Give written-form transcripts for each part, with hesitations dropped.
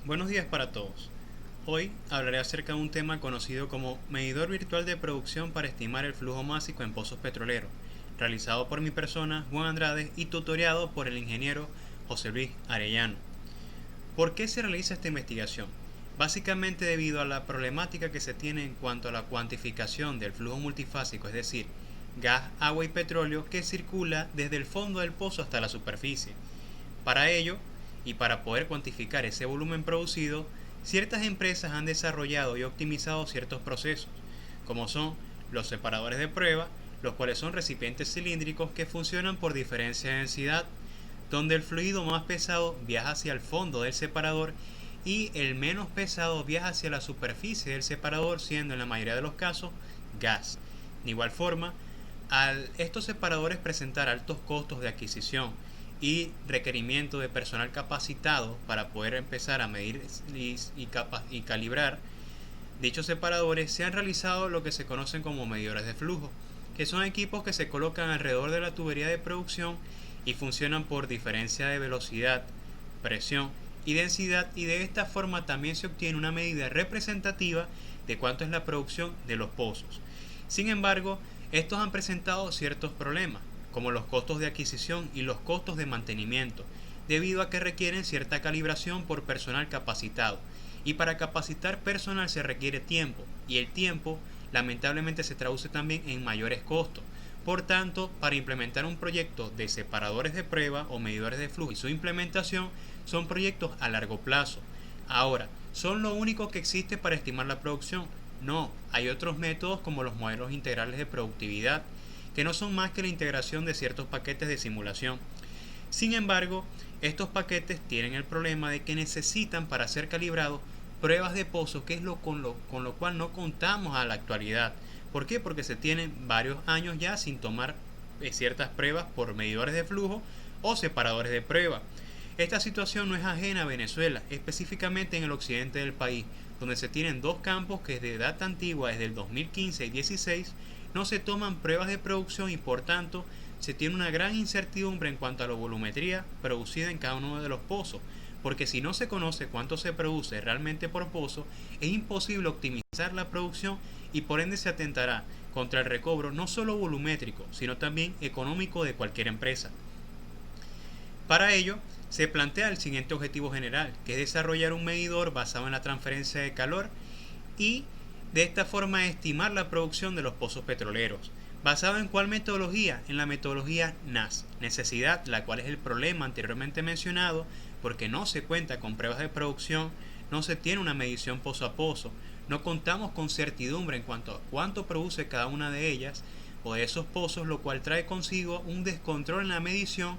Buenos días para todos. Hoy hablaré acerca de un tema conocido como medidor virtual de producción para estimar el flujo másico en pozos petroleros, realizado por mi persona, Juan Andrade, y tutoriado por el ingeniero José Luis Arellano. ¿Por qué se realiza esta investigación? Básicamente debido a la problemática que se tiene en cuanto a la cuantificación del flujo multifásico, es decir, gas, agua y petróleo que circula desde el fondo del pozo hasta la superficie. Para ello, y para poder cuantificar ese volumen producido, ciertas empresas han desarrollado y optimizado ciertos procesos, como son los separadores de prueba, los cuales son recipientes cilíndricos que funcionan por diferencia de densidad, donde el fluido más pesado viaja hacia el fondo del separador y el menos pesado viaja hacia la superficie del separador, siendo en la mayoría de los casos gas. De igual forma, al estos separadores presentar altos costos de adquisición y requerimiento de personal capacitado para poder empezar a medir y calibrar dichos separadores, se han realizado lo que se conocen como medidores de flujo, que son equipos que se colocan alrededor de la tubería de producción y funcionan por diferencia de velocidad, presión y densidad, y de esta forma también se obtiene una medida representativa de cuánto es la producción de los pozos. Sin embargo, estos han presentado ciertos problemas, como los costos de adquisición y los costos de mantenimiento, debido a que requieren cierta calibración por personal capacitado, y para capacitar personal se requiere tiempo, y el tiempo lamentablemente se traduce también en mayores costos. Por tanto, para implementar un proyecto de separadores de prueba o medidores de flujo y su implementación son proyectos a largo plazo. Ahora, ¿son lo único que existe para estimar la producción? No, hay otros métodos como los modelos integrales de productividad, que no son más que la integración de ciertos paquetes de simulación. Sin embargo, estos paquetes tienen el problema de que necesitan, para ser calibrados, pruebas de pozo, que es con lo cual no contamos a la actualidad. ¿Por qué? Porque se tienen varios años ya sin tomar ciertas pruebas por medidores de flujo o separadores de prueba. Esta situación no es ajena a Venezuela, específicamente en el occidente del país, donde se tienen dos campos que desde data antigua, desde el 2015 y 2016, no se toman pruebas de producción y por tanto se tiene una gran incertidumbre en cuanto a la volumetría producida en cada uno de los pozos, porque si no se conoce cuánto se produce realmente por pozo, es imposible optimizar la producción y por ende se atentará contra el recobro no solo volumétrico, sino también económico de cualquier empresa. Para ello, se plantea el siguiente objetivo general, que es desarrollar un medidor basado en la transferencia de calor y de esta forma estimar la producción de los pozos petroleros. ¿Basado en cuál metodología? En la metodología NAS, necesidad, la cual es el problema anteriormente mencionado, porque no se cuenta con pruebas de producción, no se tiene una medición pozo a pozo, no contamos con certidumbre en cuanto a cuánto produce cada una de ellas o de esos pozos, lo cual trae consigo un descontrol en la medición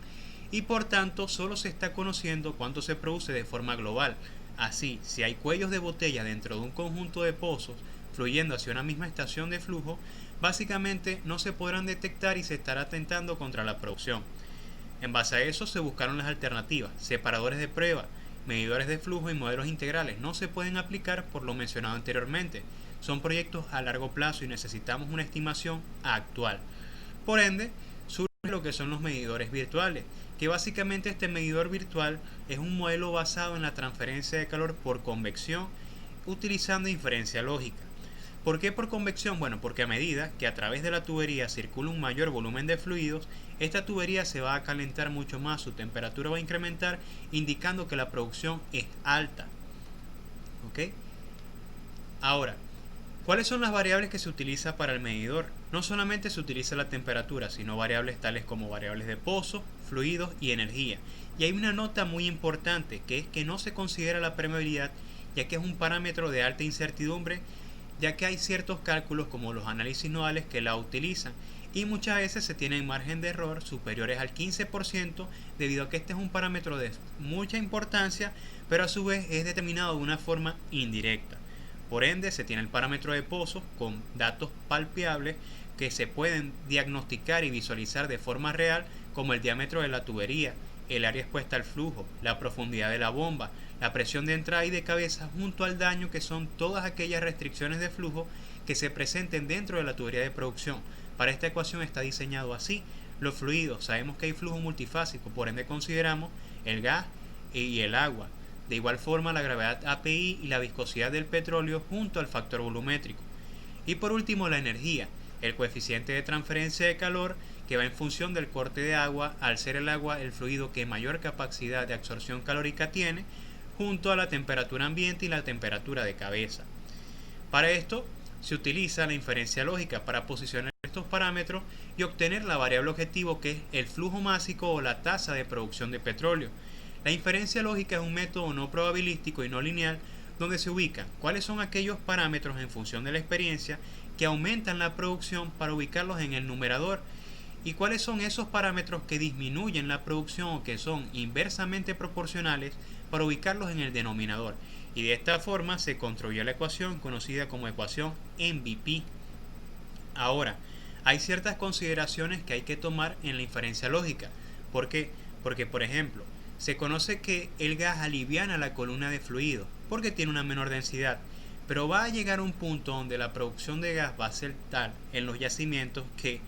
y por tanto solo se está conociendo cuánto se produce de forma global. Así, si hay cuellos de botella dentro de un conjunto de pozos fluyendo hacia una misma estación de flujo, básicamente no se podrán detectar y se estará atentando contra la producción. En base a eso se buscaron las alternativas, separadores de prueba, medidores de flujo y modelos integrales. No se pueden aplicar por lo mencionado anteriormente. Son proyectos a largo plazo y necesitamos una estimación actual. Por ende, surge lo que son los medidores virtuales, que básicamente este medidor virtual es un modelo basado en la transferencia de calor por convección utilizando inferencia lógica. ¿Por qué por convección? Bueno, porque a medida que a través de la tubería circula un mayor volumen de fluidos, esta tubería se va a calentar mucho más, su temperatura va a incrementar, indicando que la producción es alta. ¿Ok? Ahora, ¿cuáles son las variables que se utiliza para el medidor? No solamente se utiliza la temperatura, sino variables tales como variables de pozo, fluidos y energía. Y hay una nota muy importante, que es que no se considera la permeabilidad, ya que es un parámetro de alta incertidumbre, ya que hay ciertos cálculos como los análisis nodales que la utilizan y muchas veces se tienen margen de error superiores al 15% debido a que este es un parámetro de mucha importancia, pero a su vez es determinado de una forma indirecta. Por ende, se tiene el parámetro de pozos con datos palpables que se pueden diagnosticar y visualizar de forma real, como el diámetro de la tubería, el área expuesta al flujo, la profundidad de la bomba, la presión de entrada y de cabeza, junto al daño, que son todas aquellas restricciones de flujo que se presenten dentro de la tubería de producción. Para esta ecuación está diseñado así. Los fluidos, sabemos que hay flujo multifásico, por ende consideramos el gas y el agua. De igual forma, la gravedad API y la viscosidad del petróleo junto al factor volumétrico. Y por último, la energía, el coeficiente de transferencia de calor que va en función del corte de agua, al ser el agua el fluido que mayor capacidad de absorción calórica tiene, junto a la temperatura ambiente y la temperatura de cabeza. Para esto, se utiliza la inferencia lógica para posicionar estos parámetros y obtener la variable objetivo que es el flujo másico o la tasa de producción de petróleo. La inferencia lógica es un método no probabilístico y no lineal donde se ubican cuáles son aquellos parámetros en función de la experiencia que aumentan la producción para ubicarlos en el numerador y cuáles son esos parámetros que disminuyen la producción o que son inversamente proporcionales para ubicarlos en el denominador. Y de esta forma se construyó la ecuación conocida como ecuación MVP. Ahora, hay ciertas consideraciones que hay que tomar en la inferencia lógica. ¿Por qué? Porque, por ejemplo, se conoce que el gas aliviana la columna de fluido porque tiene una menor densidad, pero va a llegar a un punto donde la producción de gas va a ser tal en los yacimientos que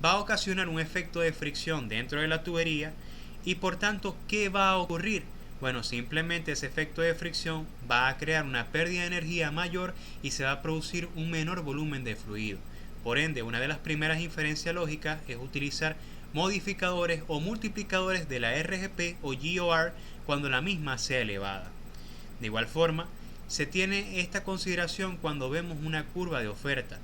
va a ocasionar un efecto de fricción dentro de la tubería y por tanto, ¿qué va a ocurrir? Bueno, simplemente ese efecto de fricción va a crear una pérdida de energía mayor y se va a producir un menor volumen de fluido. Por ende, una de las primeras inferencias lógicas es utilizar modificadores o multiplicadores de la RGP o GOR cuando la misma sea elevada. De igual forma, se tiene esta consideración cuando vemos una curva de oferta.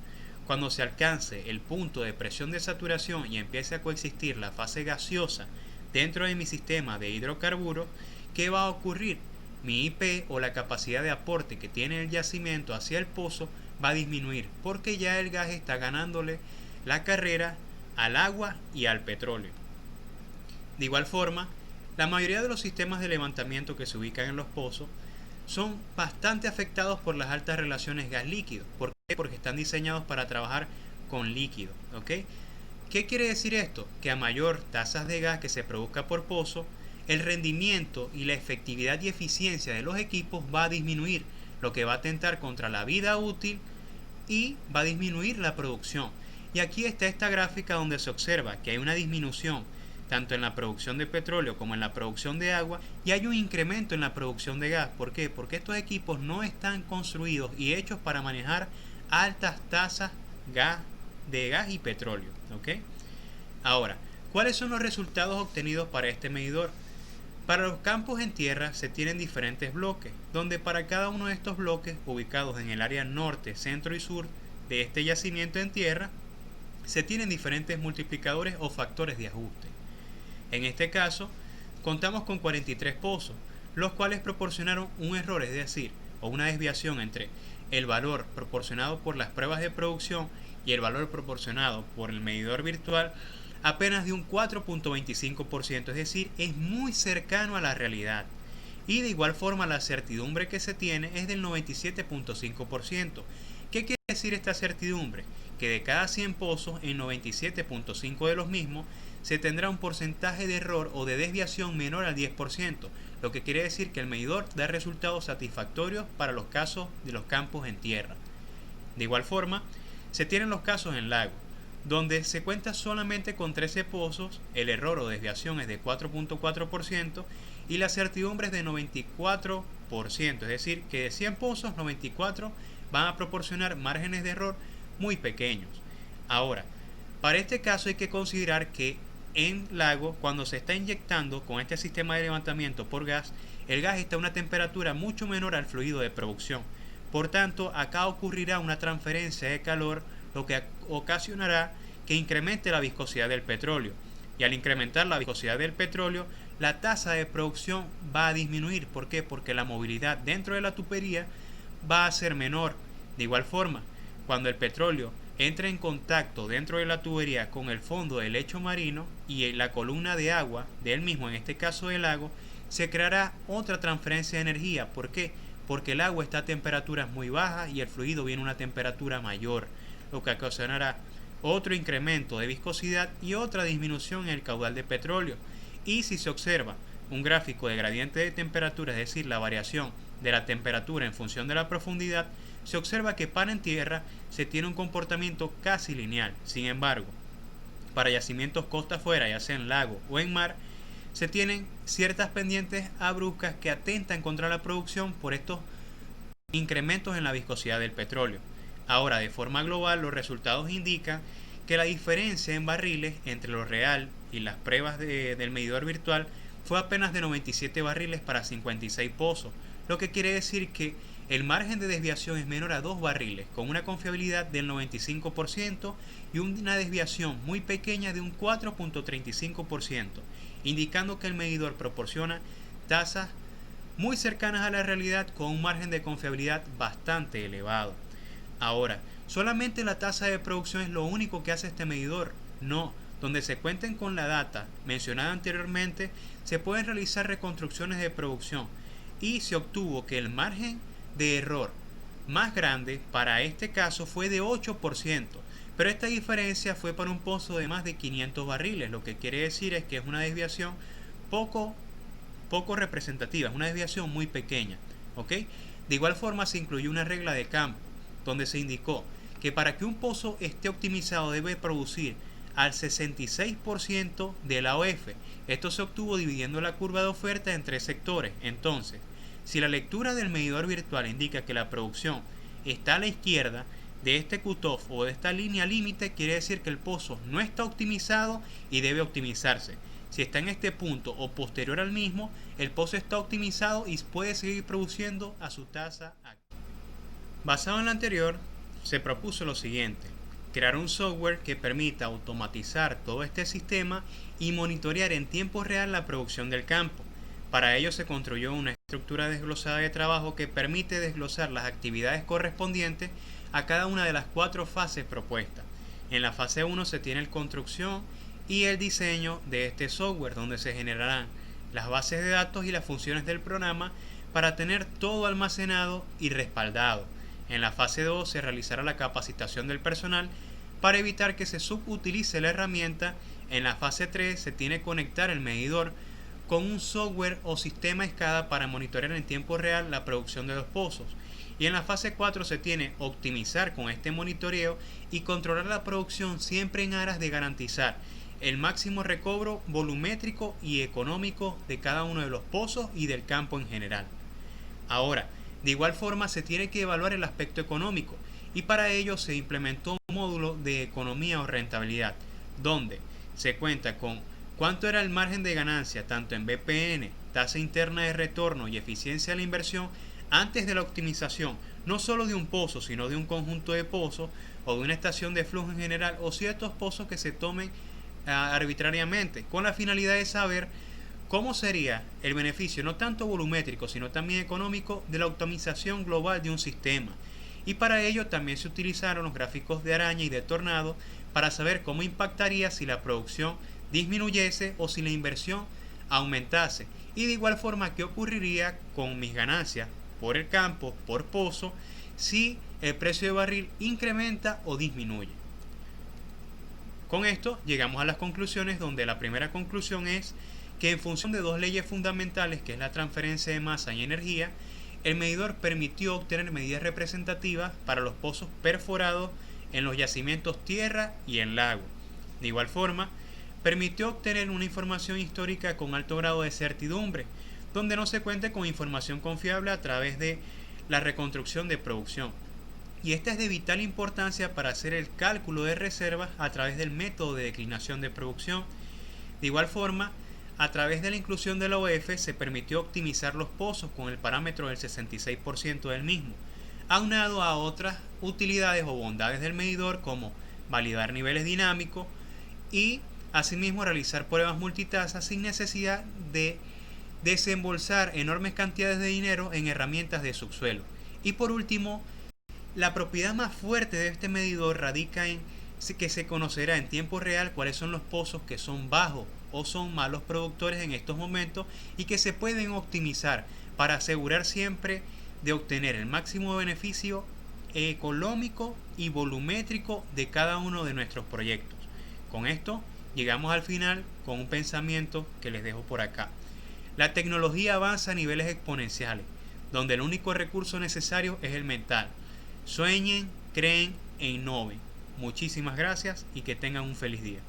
Cuando se alcance el punto de presión de saturación y empiece a coexistir la fase gaseosa dentro de mi sistema de hidrocarburos, ¿qué va a ocurrir? Mi IP o la capacidad de aporte que tiene el yacimiento hacia el pozo va a disminuir porque ya el gas está ganándole la carrera al agua y al petróleo. De igual forma, la mayoría de los sistemas de levantamiento que se ubican en los pozos son bastante afectados por las altas relaciones gas-líquido. ¿Por qué? Porque están diseñados para trabajar con líquido. ¿Ok? ¿Qué quiere decir esto? Que a mayor tasas de gas que se produzca por pozo, el rendimiento y la efectividad y eficiencia de los equipos va a disminuir, lo que va a atentar contra la vida útil y va a disminuir la producción. Y aquí está esta gráfica donde se observa que hay una disminución tanto en la producción de petróleo como en la producción de agua y hay un incremento en la producción de gas. ¿Por qué? Porque estos equipos no están construidos y hechos para manejar altas tasas de gas y petróleo. ¿Ok? Ahora, ¿cuáles son los resultados obtenidos para este medidor? Para los campos en tierra se tienen diferentes bloques, donde para cada uno de estos bloques, ubicados en el área norte, centro y sur de este yacimiento en tierra, se tienen diferentes multiplicadores o factores de ajuste. En este caso, contamos con 43 pozos, los cuales proporcionaron un error, es decir, o una desviación entre el valor proporcionado por las pruebas de producción y el valor proporcionado por el medidor virtual apenas de un 4.25%, es decir, es muy cercano a la realidad. Y de igual forma la certidumbre que se tiene es del 97.5%. ¿Qué quiere decir esta certidumbre? Que de cada 100 pozos, en 97.5 de los mismos, se tendrá un porcentaje de error o de desviación menor al 10%, lo que quiere decir que el medidor da resultados satisfactorios para los casos de los campos en tierra. De igual forma, se tienen los casos en lago, donde se cuenta solamente con 13 pozos, el error o desviación es de 4.4% y la certidumbre es de 94%, es decir, que de 100 pozos, 94 van a proporcionar márgenes de error muy pequeños. Ahora, para este caso hay que considerar que en lago, cuando se está inyectando con este sistema de levantamiento por gas, el gas está a una temperatura mucho menor al fluido de producción. Por tanto, acá ocurrirá una transferencia de calor, lo que ocasionará que incremente la viscosidad del petróleo. Y al incrementar la viscosidad del petróleo, la tasa de producción va a disminuir. ¿Por qué? Porque la movilidad dentro de la tubería va a ser menor. De igual forma, cuando el petróleo entra en contacto dentro de la tubería con el fondo del lecho marino y la columna de agua del mismo, en este caso del lago, se creará otra transferencia de energía. ¿Por qué? Porque el agua está a temperaturas muy bajas y el fluido viene a una temperatura mayor, lo que ocasionará otro incremento de viscosidad y otra disminución en el caudal de petróleo. Y si se observa un gráfico de gradiente de temperatura, es decir, la variación de la temperatura en función de la profundidad, se observa que para en tierra se tiene un comportamiento casi lineal. Sin embargo, para yacimientos costa afuera, ya sea en lago o en mar, se tienen ciertas pendientes abruptas que atentan contra la producción por estos incrementos en la viscosidad del petróleo. Ahora, de forma global, los resultados indican que la diferencia en barriles entre lo real y las pruebas del medidor virtual fue apenas de 97 barriles para 56 pozos, lo que quiere decir que el margen de desviación es menor a 2 barriles, con una confiabilidad del 95% y una desviación muy pequeña de un 4.35%, indicando que el medidor proporciona tasas muy cercanas a la realidad con un margen de confiabilidad bastante elevado. Ahora, ¿solamente la tasa de producción es lo único que hace este medidor? No, donde se cuenten con la data mencionada anteriormente, se pueden realizar reconstrucciones de producción y se obtuvo que el margen de error más grande para este caso fue de 8%, pero esta diferencia fue para un pozo de más de 500 barriles, lo que quiere decir es que es una desviación poco representativa, es una desviación muy pequeña, ¿ok? De igual forma se incluyó una regla de campo, donde se indicó que para que un pozo esté optimizado debe producir al 66% de la OF. Esto se obtuvo dividiendo la curva de oferta en 3 sectores. Entonces, si la lectura del medidor virtual indica que la producción está a la izquierda de este cutoff o de esta línea límite, quiere decir que el pozo no está optimizado y debe optimizarse. Si está en este punto o posterior al mismo, el pozo está optimizado y puede seguir produciendo a su tasa actual. Basado en lo anterior, se propuso lo siguiente: crear un software que permita automatizar todo este sistema y monitorear en tiempo real la producción del campo. Para ello se construyó una estructura desglosada de trabajo que permite desglosar las actividades correspondientes a cada una de las 4 fases propuestas. En la fase 1 se tiene la construcción y el diseño de este software, donde se generarán las bases de datos y las funciones del programa para tener todo almacenado y respaldado. En la fase 2 se realizará la capacitación del personal para evitar que se subutilice la herramienta. En la fase 3 se tiene que conectar el medidor con un software o sistema SCADA para monitorear en tiempo real la producción de los pozos. Y en la fase 4 se tiene que optimizar con este monitoreo y controlar la producción siempre en aras de garantizar el máximo recobro volumétrico y económico de cada uno de los pozos y del campo en general. Ahora, de igual forma se tiene que evaluar el aspecto económico y para ello se implementó un módulo de economía o rentabilidad, donde se cuenta con cuánto era el margen de ganancia tanto en BPN, tasa interna de retorno y eficiencia de la inversión antes de la optimización, no solo de un pozo, sino de un conjunto de pozos o de una estación de flujo en general o ciertos pozos que se tomen arbitrariamente, con la finalidad de saber cómo sería el beneficio no tanto volumétrico sino también económico de la optimización global de un sistema. Y para ello también se utilizaron los gráficos de araña y de tornado para saber cómo impactaría si la producción disminuyese o si la inversión aumentase, y de igual forma qué ocurriría con mis ganancias por el campo, por pozo, si el precio de barril incrementa o disminuye. Con esto llegamos a las conclusiones, donde la primera conclusión es que en función de 2 leyes fundamentales, que es la transferencia de masa y energía, el medidor permitió obtener medidas representativas para los pozos perforados en los yacimientos tierra y en lago. De igual forma, permitió obtener una información histórica con alto grado de certidumbre, donde no se cuente con información confiable a través de la reconstrucción de producción. Y esta es de vital importancia para hacer el cálculo de reservas a través del método de declinación de producción. De igual forma, a través de la inclusión de la OF se permitió optimizar los pozos con el parámetro del 66% del mismo, aunado a otras utilidades o bondades del medidor como validar niveles dinámicos y asimismo realizar pruebas multitasa sin necesidad de desembolsar enormes cantidades de dinero en herramientas de subsuelo. Y por último, la propiedad más fuerte de este medidor radica en que se conocerá en tiempo real cuáles son los pozos que son bajos o son malos productores en estos momentos y que se pueden optimizar para asegurar siempre de obtener el máximo beneficio económico y volumétrico de cada uno de nuestros proyectos. Con esto llegamos al final con un pensamiento que les dejo por acá. La tecnología avanza a niveles exponenciales, donde el único recurso necesario es el mental. Sueñen, creen e innoven. Muchísimas gracias y que tengan un feliz día.